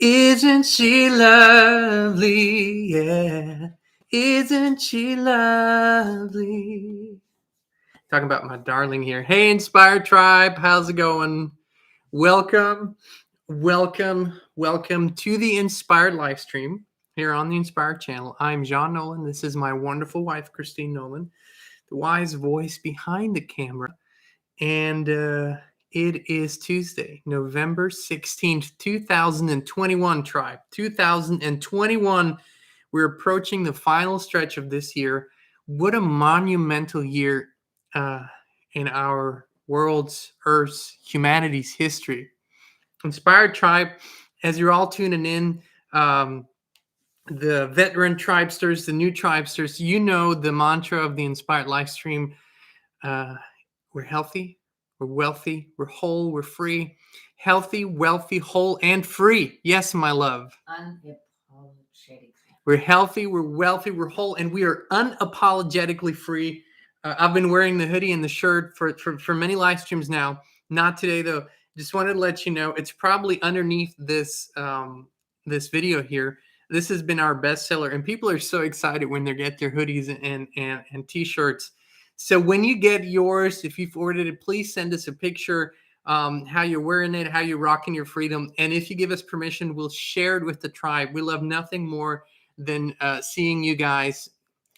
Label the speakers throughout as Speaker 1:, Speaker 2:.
Speaker 1: Isn't she lovely? Yeah. Isn't she lovely? Talking about my darling here. Hey, Inspired Tribe. How's it going? Welcome, welcome to the Inspired Livestream here on the Inspired channel. I'm Jean Nolan. This is my wonderful wife, Kristin Nolan, the wise voice behind the camera. And it is Tuesday, November 16th, 2021, Tribe. 2021. We're approaching the final stretch of this year. What a monumental year uh, in our world's, Earth's, humanity's history. Inspired Tribe, as you're all tuning in, the veteran tribesters, the new tribesters, you know the mantra of the Inspired Livestream. Uh, we're healthy, we're wealthy, we're whole, we're free. Healthy, wealthy, whole, and free. Yes, my love.
Speaker 2: Unapologetically.
Speaker 1: We're healthy, we're wealthy, we're whole, and we are unapologetically free. I've been wearing the hoodie and the shirt for many live streams now. Not today, though. Just wanted to let you know it's probably underneath this this video here. This has been our bestseller, and people are so excited when they get their hoodies and t-shirts. So when you get yours, if you've ordered it, please send us a picture, how you're wearing it, how you're rocking your freedom. And if you give us permission, we'll share it with the tribe. We love nothing more than seeing you guys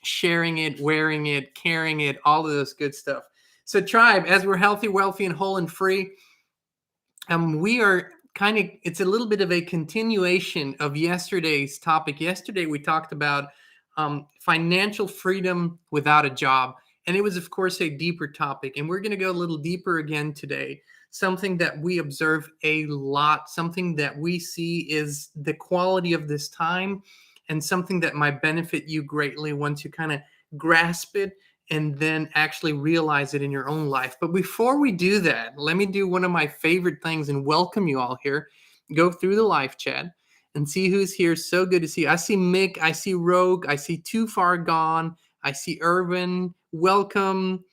Speaker 1: sharing it, wearing it, carrying it, all of those good stuff. So tribe, as we're healthy, wealthy, and whole and free, we are kind of, it's a little bit of a continuation of yesterday's topic. Yesterday, we talked about financial freedom without a job. And it was, of course, a deeper topic. And we're going to go a little deeper again today. Something that we observe a lot, something that we see is the quality of this time, and something that might benefit you greatly once you kind of grasp it and then actually realize it in your own life. But before we do that, let me do one of my favorite things and welcome you all here. Go through the live chat and see who's here. So good to see you. I see Mick, I see Rogue, I see Too Far Gone, I see Irvin. Welcome.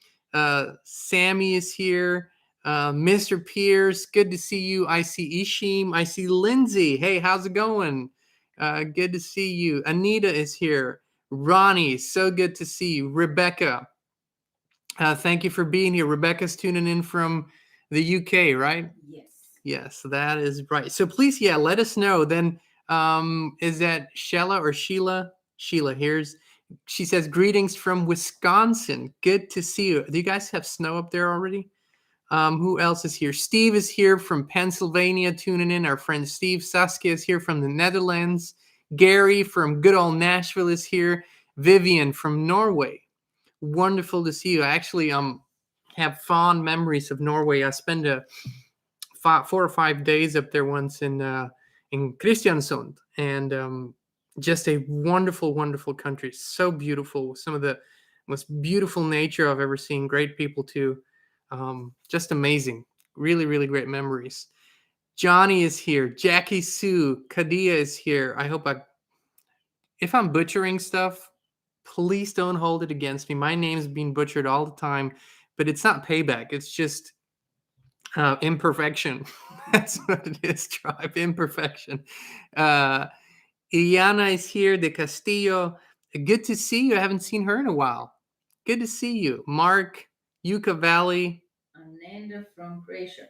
Speaker 1: Sammy is here. Mr. Pierce, good to see you. I see Ishim. I see Lindsay. Hey, how's it going? Good to see you. Anita is here. Ronnie, so good to see you. Rebecca, thank you for being here. Rebecca's tuning in from the UK, right?
Speaker 2: Yes.
Speaker 1: Yes, that is right. So please, yeah, let us know. Then is that Sheila or Sheila? Sheila, she says, greetings from Wisconsin. Good to see you. Do you guys have snow up there already? Who else is here? Steve is here from Pennsylvania tuning in. Our friend Steve. Saskia is here from the Netherlands. Gary from good old Nashville is here. Vivian from Norway. Wonderful to see you. I actually have fond memories of Norway. I spent 4 or 5 days up there once in Kristiansund, and just a wonderful, wonderful country. So beautiful. Some of the most beautiful nature I've ever seen. Great people too. Just amazing. Really, really great memories. Johnny is here. Jackie Sue. Kadia is here. If I'm butchering stuff, please don't hold it against me. My name's being butchered all the time, but it's not payback. It's just imperfection. That's what it is, tribe. Imperfection. Iana is here. De Castillo. Good to see you. I haven't seen her in a while. Good to see you. Mark, Yucca Valley.
Speaker 2: Ananda from Croatia.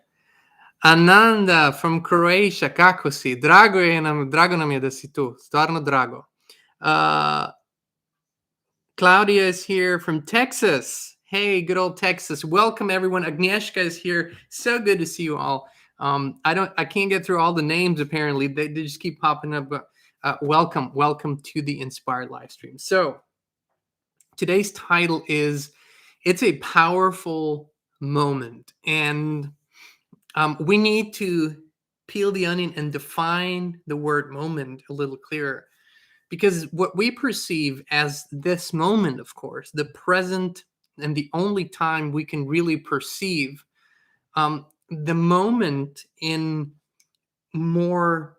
Speaker 1: Ananda from Croatia, kako si? Drago nam je da si tu, stvarno drago. Claudia is here from Texas. Hey, good old Texas. Welcome everyone. Agnieszka is here. So good to see you all. I can't get through all the names apparently. They just keep popping up. But welcome to the Inspired Livestream. So today's title is, it's a powerful moment, and we need to peel the onion and define the word moment a little clearer. Because what we perceive as this moment, of course, the present and the only time we can really perceive the moment in more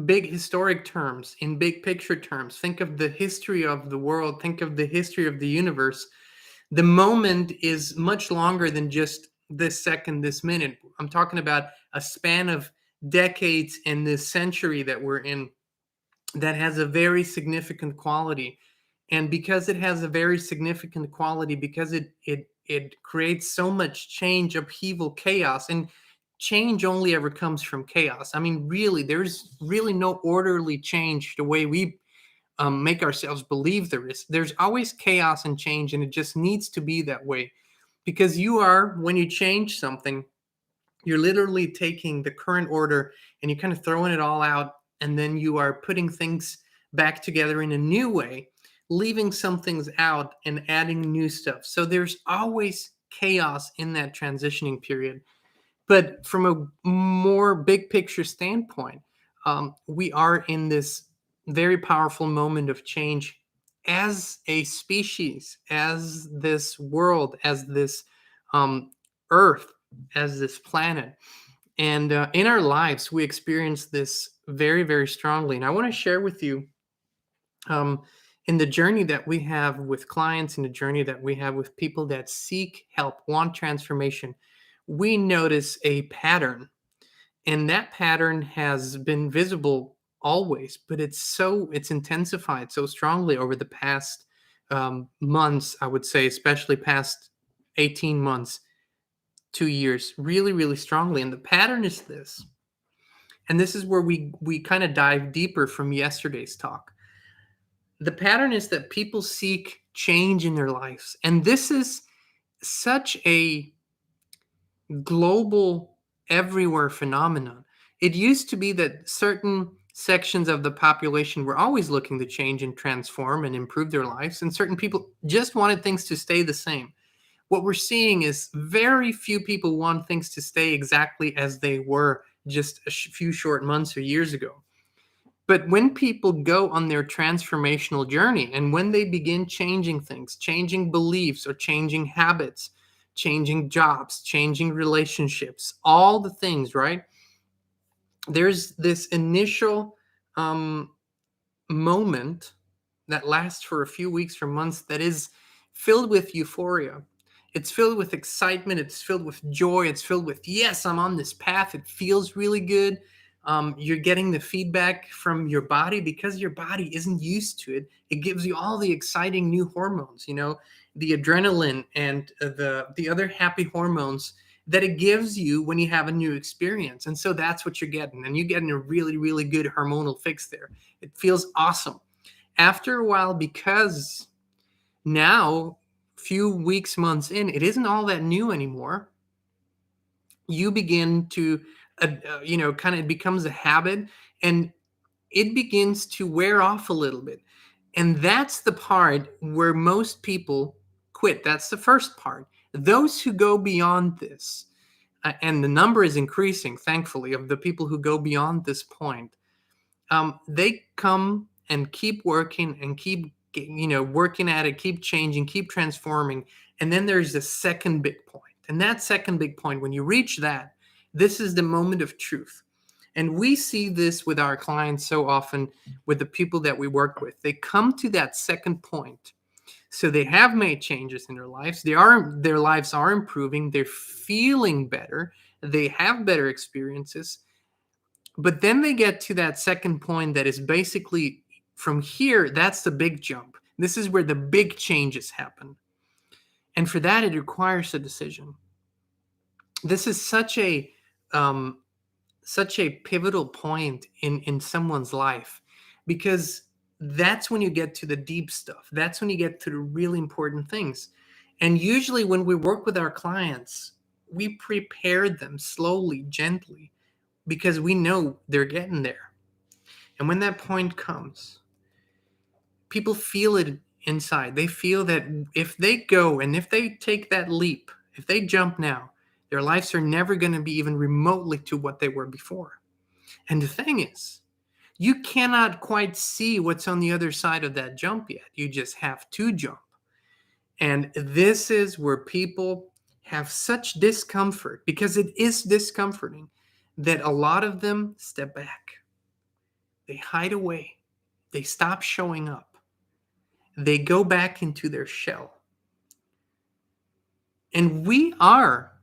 Speaker 1: big historic terms, in big picture terms. Think of the history of the world, think of the history of the universe. The moment is much longer than just this second, this minute. I'm talking about a span of decades and this century that we're in that has a very significant quality. And because it has a very significant quality, because it creates so much change, upheaval, chaos, and change only ever comes from chaos. I mean, really, there's really no orderly change the way we make ourselves believe there is. There's always chaos and change, and it just needs to be that way. Because you are, when you change something, you're literally taking the current order and you're kind of throwing it all out, and then you are putting things back together in a new way, leaving some things out and adding new stuff. So there's always chaos in that transitioning period. But from a more big picture standpoint, we are in this very powerful moment of change as a species, as this world, as this um, earth, as this planet. And in our lives, we experience this very, very strongly. And I want to share with you um, in the journey that we have with clients, in the journey that we have with people that seek help, want transformation, we notice a pattern. And that pattern has been visible always, but it's intensified so strongly over the past months, I would say, especially past 18 months, 2 years, really, really strongly. And the pattern is this. And this is where we kind of dive deeper from yesterday's talk. The pattern is that people seek change in their lives. And this is such a global, everywhere phenomenon. It used to be that certain sections of the population were always looking to change and transform and improve their lives, and certain people just wanted things to stay the same. What we're seeing is very few people want things to stay exactly as they were just a few short months or years ago. But when people go on their transformational journey and when they begin changing things, changing beliefs or changing habits, changing jobs, changing relationships, all the things, right? There's this initial um, moment that lasts for a few weeks or months that is filled with euphoria. It's filled with excitement. It's filled with joy. It's filled with, yes, I'm on this path. It feels really good. You're getting the feedback from your body because your body isn't used to it. It gives you all the exciting new hormones, the adrenaline and the other happy hormones that it gives you when you have a new experience. And so that's what you're getting. And you're getting a really, really good hormonal fix there. It feels awesome. After a while, because now, few weeks, months in, it isn't all that new anymore. You begin to, kind of, it becomes a habit and it begins to wear off a little bit. And that's the part where most people quit. That's the first part. Those who go beyond this, and the number is increasing, thankfully, of the people who go beyond this point, they come and keep working and keep working at it, keep changing, keep transforming. And then there's the second big point. And that second big point, when you reach that, this is the moment of truth. And we see this with our clients so often, with the people that we work with. They come to that second point. So they have made changes in their lives. Their lives are improving. They're feeling better. They have better experiences. But then they get to that second point that is basically from here, that's the big jump. This is where the big changes happen. And for that, it requires a decision. This is um, such a pivotal point in someone's life, because that's when you get to the deep stuff. That's when you get to the really important things. And usually when we work with our clients, we prepare them slowly, gently, because we know they're getting there. And when that point comes, people feel it inside. They feel that if they go and if they take that leap, if they jump now, their lives are never going to be even remotely to what they were before. And the thing is, you cannot quite see what's on the other side of that jump yet. You just have to jump. And this is where people have such discomfort, because it is discomforting, that a lot of them step back. They hide away. They stop showing up. They go back into their shell. And we are,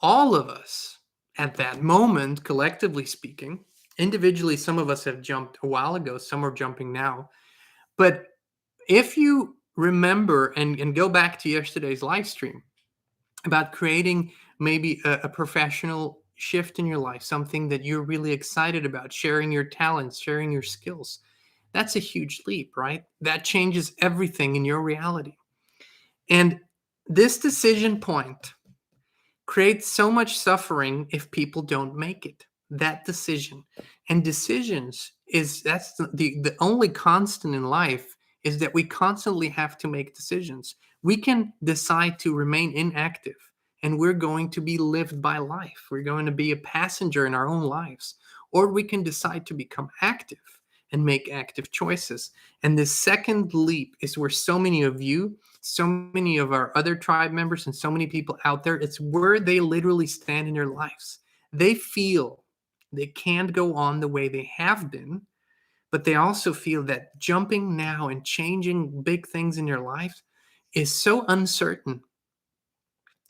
Speaker 1: all of us, at that moment, collectively speaking. Individually, some of us have jumped a while ago, some are jumping now. But if you remember and go back to yesterday's live stream about creating maybe a professional shift in your life, something that you're really excited about, sharing your talents, sharing your skills, that's a huge leap, right? That changes everything in your reality. And this decision point creates so much suffering if people don't make it. That decision. And decisions is that's the only constant in life is that we constantly have to make decisions. We can decide to remain inactive and we're going to be lived by life. We're going to be a passenger in our own lives. Or we can decide to become active and make active choices. And the second leap is where so many of you, so many of our other tribe members, and so many people out there, it's where they literally stand in their lives. They feel they can't go on the way they have been, but they also feel that jumping now and changing big things in your life is so uncertain,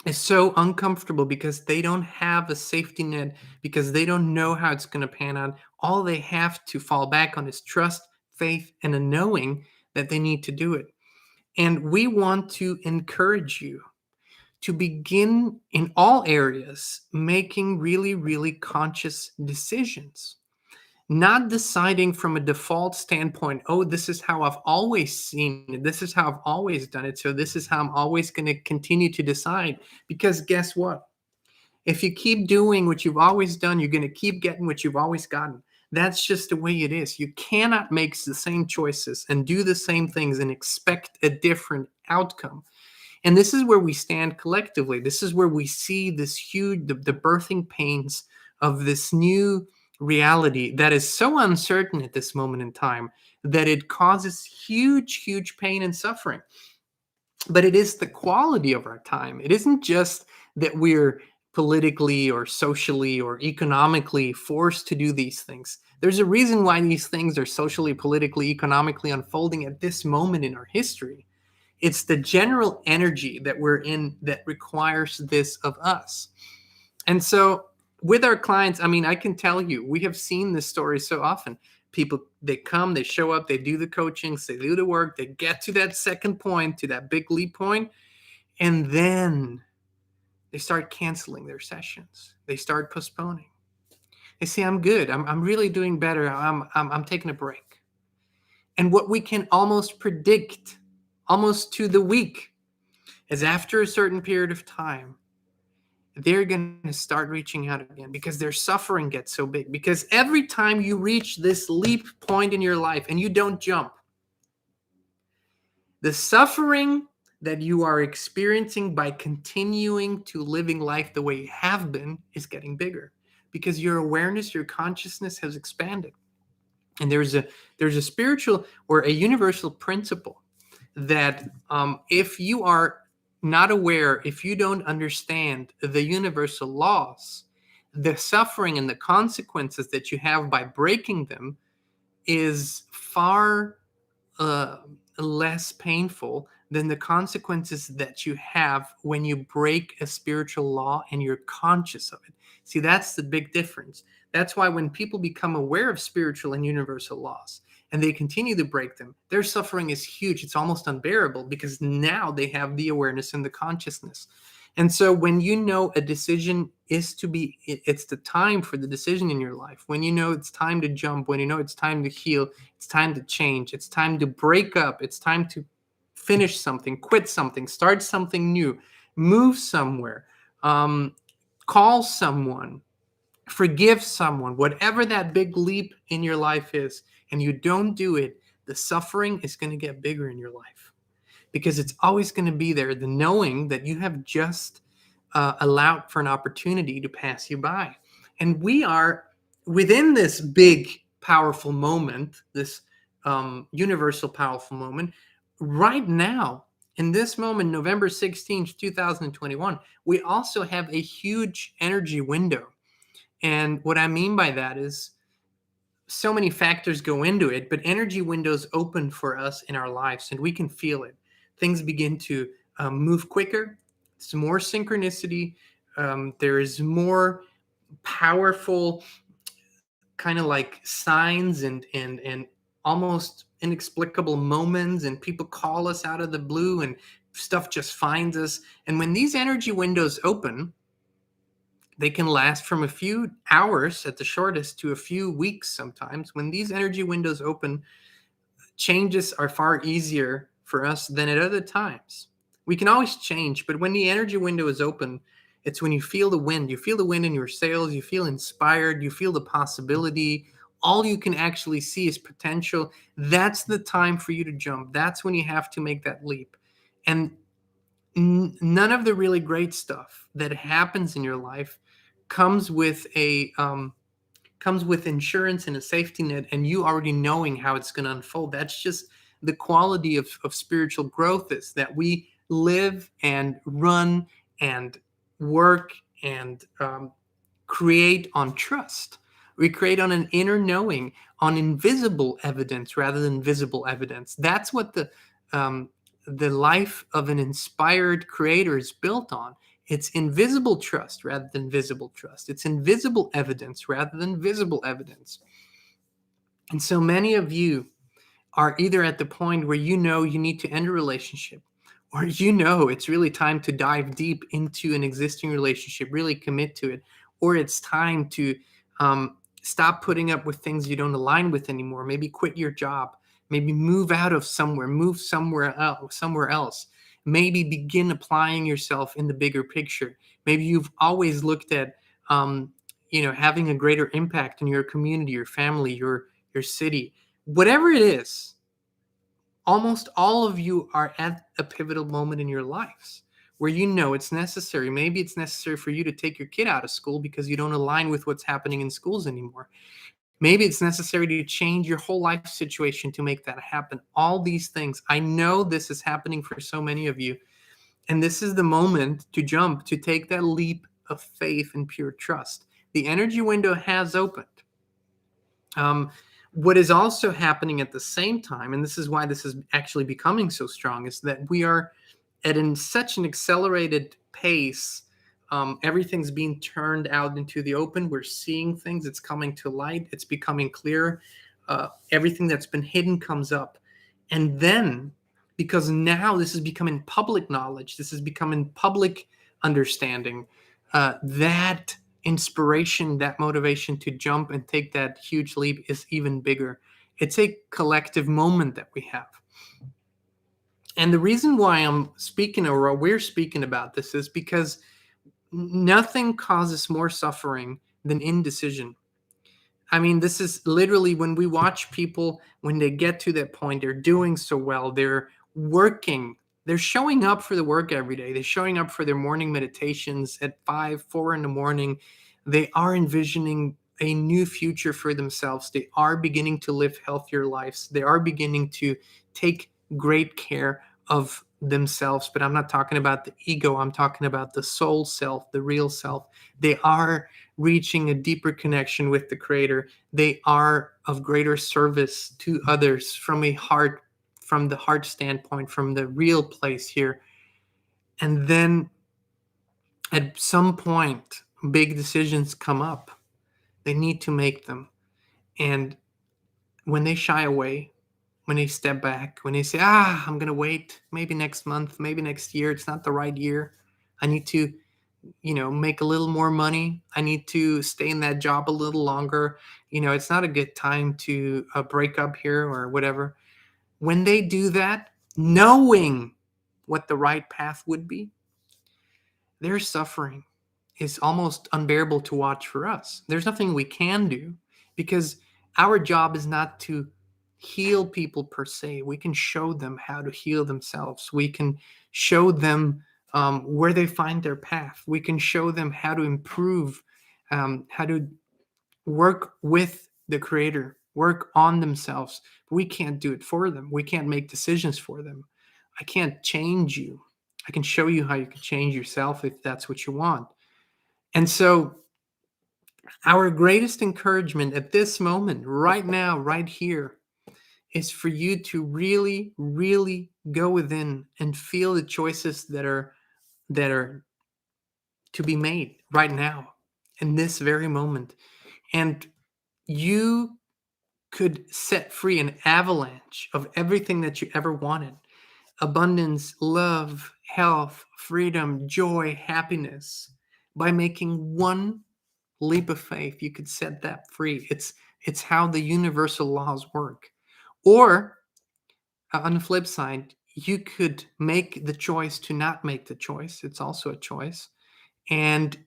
Speaker 1: is so uncomfortable because they don't have a safety net, because they don't know how it's going to pan out. All they have to fall back on is trust, faith, and a knowing that they need to do it. And we want to encourage you to begin in all areas making really, really conscious decisions, not deciding from a default standpoint, oh, this is how I've always seen it. This is how I've always done it. So this is how I'm always going to continue to decide. Because guess what? If you keep doing what you've always done, you're going to keep getting what you've always gotten. That's just the way it is. You cannot make the same choices and do the same things and expect a different outcome. And this is where we stand collectively. This is where we see this huge, the birthing pains of this new reality that is so uncertain at this moment in time that it causes huge, huge pain and suffering. But it is the quality of our time. It isn't just that we're politically or socially or economically forced to do these things. There's a reason why these things are socially, politically, economically unfolding at this moment in our history. It's the general energy that we're in that requires this of us. And so with our clients, I mean, I can tell you, we have seen this story so often. People, they come, they show up, they do the coachings, they do the work, they get to that second point, to that big leap point, and then they start canceling their sessions. They start postponing. They say, I'm good. I'm really doing better. I'm taking a break. And what we can almost predict, almost to the week, is after a certain period of time, they're going to start reaching out again because their suffering gets so big. Because every time you reach this leap point in your life and you don't jump, the suffering that you are experiencing by continuing to living life the way you have been is getting bigger because your awareness, your consciousness has expanded. And there's a spiritual or a universal principle that if you are not aware, if you don't understand the universal laws, the suffering and the consequences that you have by breaking them is far uh, less painful than the consequences that you have when you break a spiritual law and you're conscious of it. See, that's the big difference. That's why when people become aware of spiritual and universal laws and they continue to break them, their suffering is huge. It's almost unbearable because now they have the awareness and the consciousness. And so when you know a decision is to be, it's the time for the decision in your life. When you know it's time to jump, when you know it's time to heal, it's time to change, it's time to break up, it's time to finish something, quit something, start something new, move somewhere, call someone, forgive someone, whatever that big leap in your life is, and you don't do it, the suffering is going to get bigger in your life because it's always going to be there. The knowing that you have just allowed for an opportunity to pass you by. And we are within this big, powerful moment, this universal, powerful moment, right now. In this moment, November 16th, 2021, we also have a huge energy window. And what I mean by that is so many factors go into it, but energy windows open for us in our lives and we can feel it. Things begin to move quicker. It's more synchronicity. There is more powerful kind of like signs and almost inexplicable moments, and people call us out of the blue and stuff just finds us. And when these energy windows open, they can last from a few hours at the shortest to a few weeks sometimes. When these energy windows open, changes are far easier for us than at other times. We can always change, but when the energy window is open, it's when you feel the wind. You feel the wind in your sails, you feel inspired, you feel the possibility. All you can actually see is potential. That's the time for you to jump. That's when you have to make that leap. And none of the really great stuff that happens in your life comes with comes with insurance and a safety net and you already knowing how it's going to unfold. That's just the quality of spiritual growth, is that we live and run and work and create on trust. We create on an inner knowing, on invisible evidence rather than visible evidence. That's what the life of an inspired creator is built on. It's invisible trust rather than visible trust. It's invisible evidence rather than visible evidence. And so many of you are either at the point where you know you need to end a relationship, or you know it's really time to dive deep into an existing relationship, really commit to it, or it's time to stop putting up with things you don't align with anymore. Maybe quit your job, maybe move out of somewhere, move somewhere else. Maybe begin applying yourself in the bigger picture. Maybe you've always looked at having a greater impact in your community, your family, your city. Whatever it is, almost all of you are at a pivotal moment in your lives where you know it's necessary. Maybe it's necessary for you to take your kid out of school because you don't align with what's happening in schools anymore. Maybe it's necessary to change your whole life situation to make that happen. All these things. I know this is happening for so many of you. And this is the moment to jump, to take that leap of faith and pure trust. The energy window has opened. What is also happening at the same time, and this is why this is actually becoming so strong, is that we are such an accelerated pace. Everything's being turned out into the open. We're seeing things. It's coming to light. It's becoming clear. Everything that's been hidden comes up. And then, because now this is becoming public knowledge, this is becoming public understanding, that inspiration, that motivation to jump and take that huge leap is even bigger. It's a collective moment that we have. And the reason why I'm speaking, or we're speaking about this, is because nothing causes more suffering than indecision. I mean, this is literally when we watch people, when they get to that point, they're doing so well, they're working, they're showing up for the work every day. They're showing up for their morning meditations at 5, 4 in the morning. They are envisioning a new future for themselves. They are beginning to live healthier lives. They are beginning to take great care of themselves. But I'm not talking about the ego. I'm talking about the soul self, the real self. They are reaching a deeper connection with the creator. They are of greater service to others from the heart standpoint, from the real place here. And then at some point, big decisions come up. They need to make them. And when they shy away, when they step back, when they say, I'm going to wait, maybe next month, maybe next year, it's not the right year. I need to make a little more money. I need to stay in that job a little longer. It's not a good time to break up here or whatever. When they do that, knowing what the right path would be, their suffering is almost unbearable to watch for us. There's nothing we can do because our job is not to heal people per se. We can show them how to heal themselves. We can show them where they find their path. We can show them how to improve, how to work with the creator, work on themselves. But we can't do it for them. We can't make decisions for them. I can't change you. I can show you how you can change yourself if that's what you want. And so our greatest encouragement at this moment, right now, right here, is for you to really, really go within and feel the choices that are to be made right now. in this very moment. And you could set free an avalanche of everything that you ever wanted: abundance, love, health, freedom, joy, happiness. By making one leap of faith, you could set that free. It's how the universal laws work. Or on the flip side, you could make the choice to not make the choice. It's also a choice. And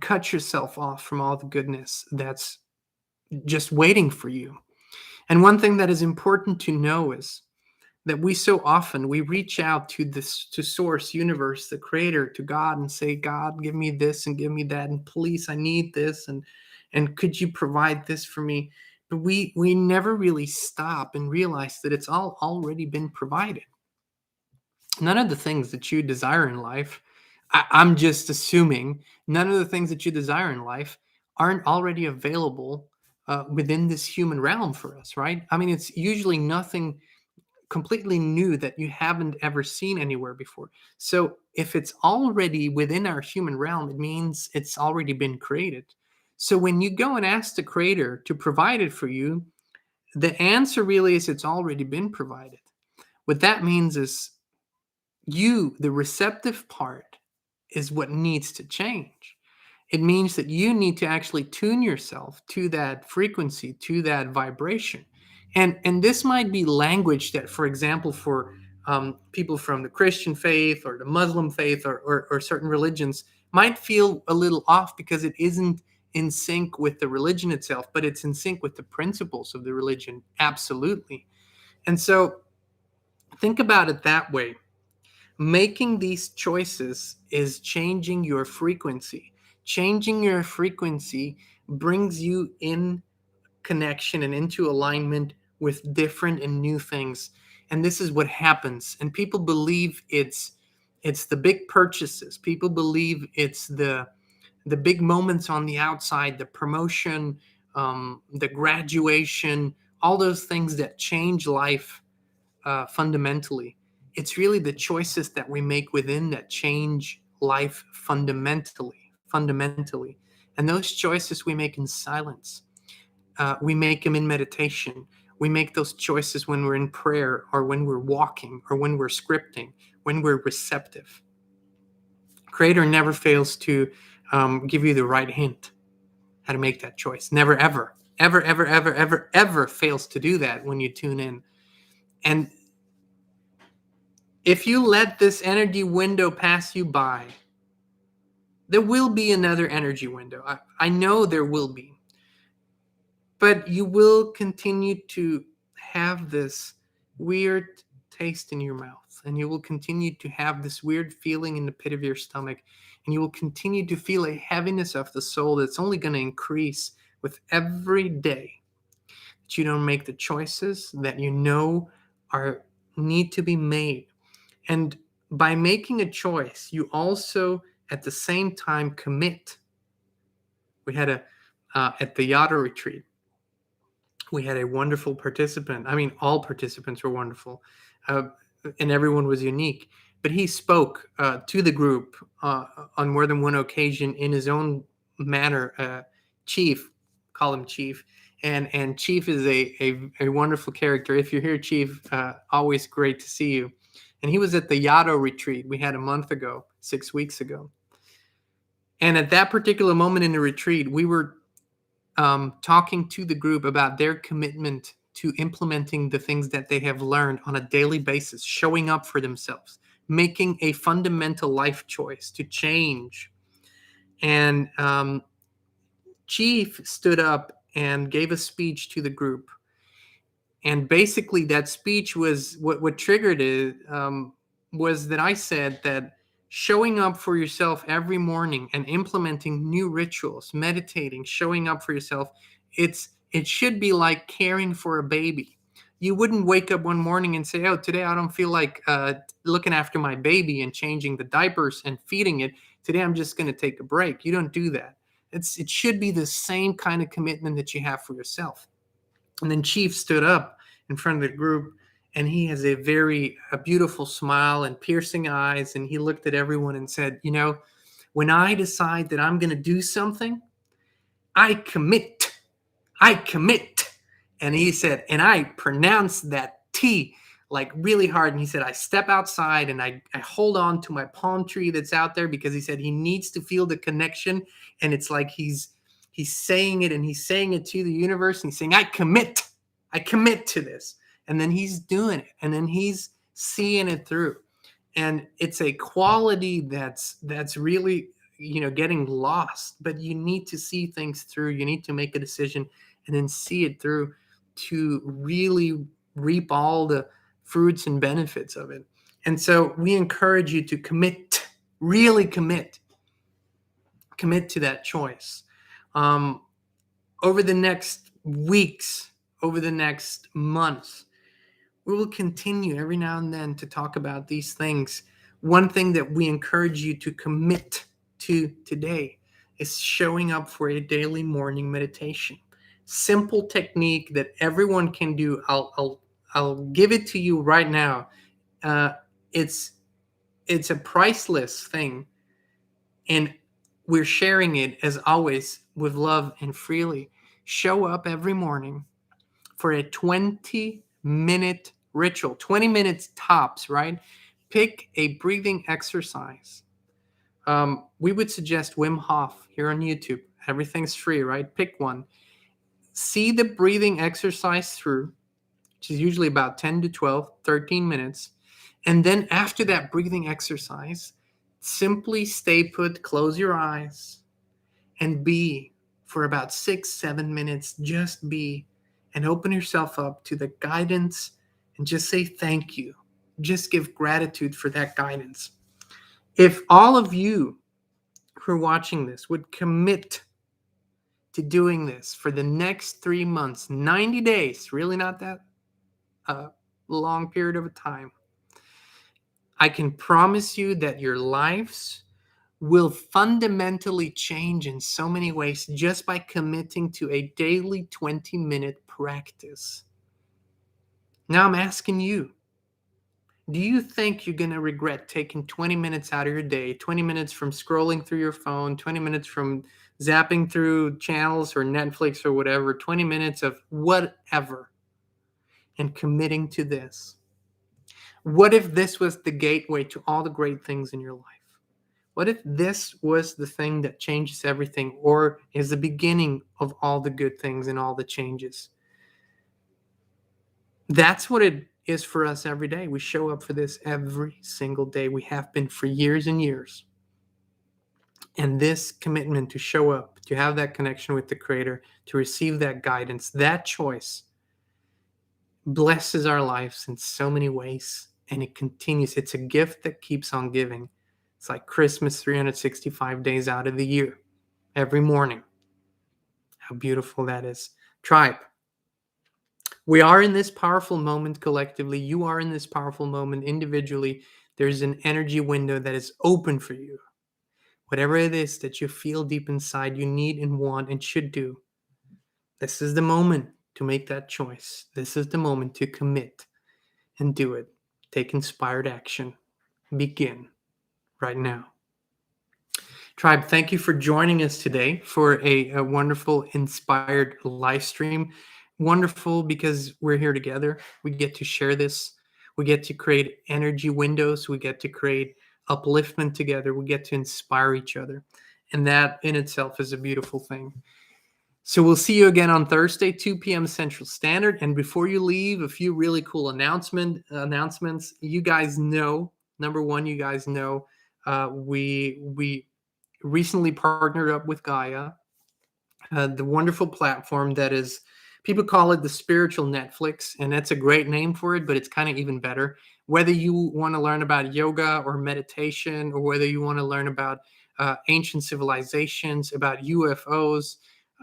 Speaker 1: cut yourself off from all the goodness that's just waiting for you. And one thing that is important to know is that we so often we reach out to this, to source, universe, the creator, to God, and say, God, give me this and give me that, and please, I need this, and could you provide this for me? But we never really stop and realize that it's all already been provided. None of the things that you desire in life, I'm just assuming, none of the things that you desire in life aren't already available within this human realm for us, right? I mean, it's usually nothing completely new that you haven't ever seen anywhere before. So if it's already within our human realm, it means it's already been created. So when you go and ask the creator to provide it for you, the answer really is it's already been provided. What that means is you, the receptive part, is what needs to change. It means that you need to actually tune yourself to that frequency, to that vibration. And this might be language that, for example, for people from the Christian faith or the Muslim faith, or certain religions, might feel a little off because it isn't in sync with the religion itself, but it's in sync with the principles of the religion. Absolutely. And so think about it that way. Making these choices is changing your frequency. Changing your frequency brings you in connection and into alignment with different and new things. And this is what happens. And people believe it's the big purchases. People believe it's the big moments on the outside, the promotion, the graduation, all those things that change life fundamentally. It's really the choices that we make within that change life fundamentally. And those choices we make in silence. We make them in meditation. We make those choices when we're in prayer, or when we're walking, or when we're scripting, when we're receptive. Creator never fails to give you the right hint how to make that choice. Never, ever fails to do that when you tune in. And if you let this energy window pass you by, there will be another energy window. I know there will be. But you will continue to have this weird taste in your mouth, and you will continue to have this weird feeling in the pit of your stomach, and you will continue to feel a heaviness of the soul that's only going to increase with every day that you don't make the choices that you know are need to be made. And by making a choice, you also at the same time commit. We had at the Yada retreat, we had a wonderful participant. I mean, all participants were wonderful, and everyone was unique. But he spoke to the group on more than one occasion in his own manner. Chief, call him Chief, and Chief is a wonderful character. If you're here, Chief, always great to see you. And he was at the Yado retreat we had a month ago, 6 weeks ago. And at that particular moment in the retreat, we were talking to the group about their commitment to implementing the things that they have learned on a daily basis, showing up for themselves, making a fundamental life choice to change. And Chief stood up and gave a speech to the group. And basically that speech was what triggered it, was that I said that showing up for yourself every morning and implementing new rituals, meditating, showing up for yourself, it should be like caring for a baby. You wouldn't wake up one morning and say, oh, today I don't feel like looking after my baby and changing the diapers and feeding it. Today I'm just going to take a break. You don't do that. It should be the same kind of commitment that you have for yourself. And then Chief stood up in front of the group, and he has a beautiful smile and piercing eyes. And he looked at everyone and said, When I decide that I'm going to do something, I commit. I commit. And he said, and I pronounced that T like really hard. And he said, I step outside and I hold on to my palm tree that's out there, because he said he needs to feel the connection. And it's like he's saying it, and he's saying it to the universe. And he's saying, I commit to this. And then he's doing it. And then he's seeing it through. And it's a quality that's really, getting lost. But you need to see things through. You need to make a decision and then see it through to really reap all the fruits and benefits of it. And so we encourage you to commit, really commit to that choice. Over the next weeks, over the next months, we will continue every now and then to talk about these things. One thing that we encourage you to commit to today is showing up for a daily morning meditation. Simple technique that everyone can do. I'll give it to you right now. It's a priceless thing, and we're sharing it as always with love and freely. Show up every morning for a 20-minute ritual, 20 minutes tops, right? Pick a breathing exercise. We would suggest Wim Hof here on YouTube. Everything's free, right? Pick one. See the breathing exercise through, which is usually about 10 to 12, 13 minutes. And then after that breathing exercise, simply stay put, close your eyes, and be for about 6-7 minutes. Just be, and open yourself up to the guidance, and just say thank you. Just give gratitude for that guidance. If all of you who are watching this would commit to doing this for the next 3 months, 90 days, really not that long period of a time, I can promise you that your lives will fundamentally change in so many ways just by committing to a daily 20-minute practice. Now I'm asking you, do you think you're going to regret taking 20 minutes out of your day, 20 minutes from scrolling through your phone, 20 minutes from zapping through channels or Netflix or whatever, 20 minutes of whatever, and committing to this? What if this was the gateway to all the great things in your life? What if this was the thing that changes everything, or is the beginning of all the good things and all the changes? That's what it is for us every day. We show up for this every single day. We have been for years and years. And this commitment to show up, to have that connection with the Creator, to receive that guidance, that choice blesses our lives in so many ways. And it continues. It's a gift that keeps on giving. It's like Christmas 365 days out of the year, every morning. How beautiful that is. Tribe, we are in this powerful moment collectively. You are in this powerful moment individually. There's an energy window that is open for you. Whatever it is that you feel deep inside you need and want and should do, this is the moment to make that choice. This is the moment to commit and do it. Take inspired action. Begin right now. Tribe, thank you for joining us today for a wonderful inspired live stream. Wonderful because we're here together. We get to share this. We get to create energy windows. We get to create upliftment together. We get to inspire each other. And that in itself is a beautiful thing. So we'll see you again on Thursday, 2 p.m. Central Standard. And before you leave, a few really cool announcements. You guys know, number one, you guys know, we recently partnered up with Gaia, the wonderful platform that is, people call it the spiritual Netflix, and that's a great name for it, but it's kind of even better. Whether you want to learn about yoga or meditation, or whether you want to learn about ancient civilizations, about UFOs,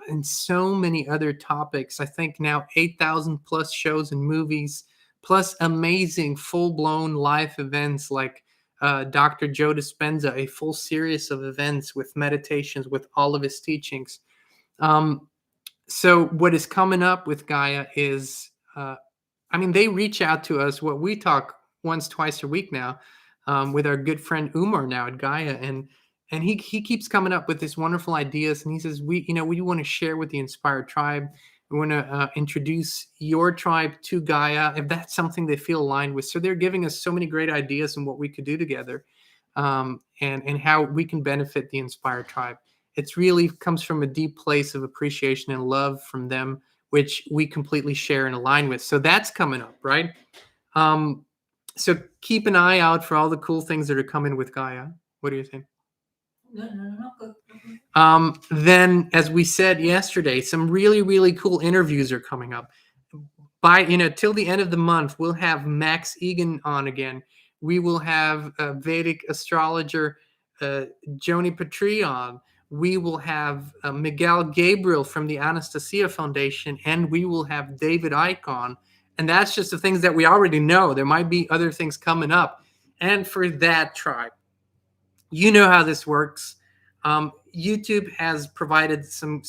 Speaker 1: and so many other topics. I think now 8,000 plus shows and movies, plus amazing full-blown live events like Dr. Joe Dispenza, a full series of events with meditations, with all of his teachings. So what is coming up with Gaia is, they reach out to us. What we talk once, twice a week now with our good friend Umar now at Gaia. And he keeps coming up with these wonderful ideas. And he says, we want to share with the Inspired Tribe. We want to introduce your tribe to Gaia if that's something they feel aligned with. So they're giving us so many great ideas on what we could do together, and how we can benefit the Inspired Tribe. It's really comes from a deep place of appreciation and love from them, which we completely share and align with. So that's coming up, right? So keep an eye out for all the cool things that are coming with Gaia. What do you think?
Speaker 2: No. Go.
Speaker 1: Then, as we said yesterday, some really, really cool interviews are coming up. By till the end of the month, we'll have Max Egan on again. We will have Vedic astrologer Joni Patri on. We will have Miguel Gabriel from the Anastasia Foundation, and we will have David Icke on. And that's just the things that we already know. There might be other things coming up. And for that tribe, you know how this works. YouTube has provided some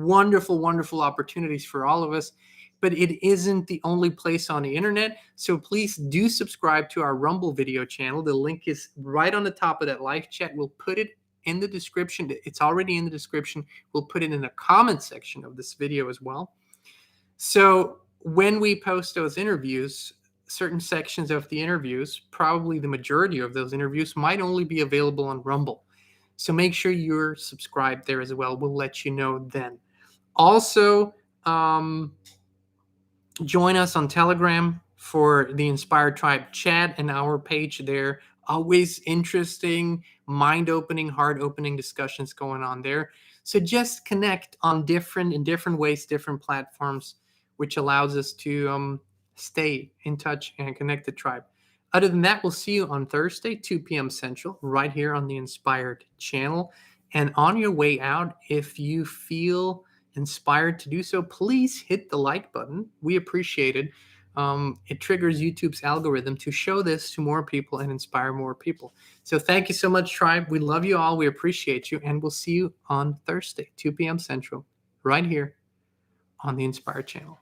Speaker 1: wonderful, wonderful opportunities for all of us, but it isn't the only place on the internet. So please do subscribe to our Rumble video channel. The link is right on the top of that live chat. We'll put it in the description. It's already in the description. We'll put it in the comment section of this video as well. So when we post those interviews, certain sections of the interviews, probably the majority of those interviews, might only be available on Rumble. So make sure you're subscribed there as well. We'll let you know then. Also, join us on Telegram for the Inspired Tribe chat and our page there. Always interesting, mind-opening, heart-opening discussions going on there. So just connect in different ways, different platforms, which allows us to stay in touch and connect the tribe. Other than that, we'll see you on Thursday, 2 p.m. Central, right here on the Inspired channel. And on your way out, if you feel inspired to do so, please hit the like button. We appreciate it. It triggers YouTube's algorithm to show this to more people and inspire more people. So thank you so much, tribe. We love you all. We appreciate you. And we'll see you on Thursday, 2 p.m. Central, right here on the Inspired channel.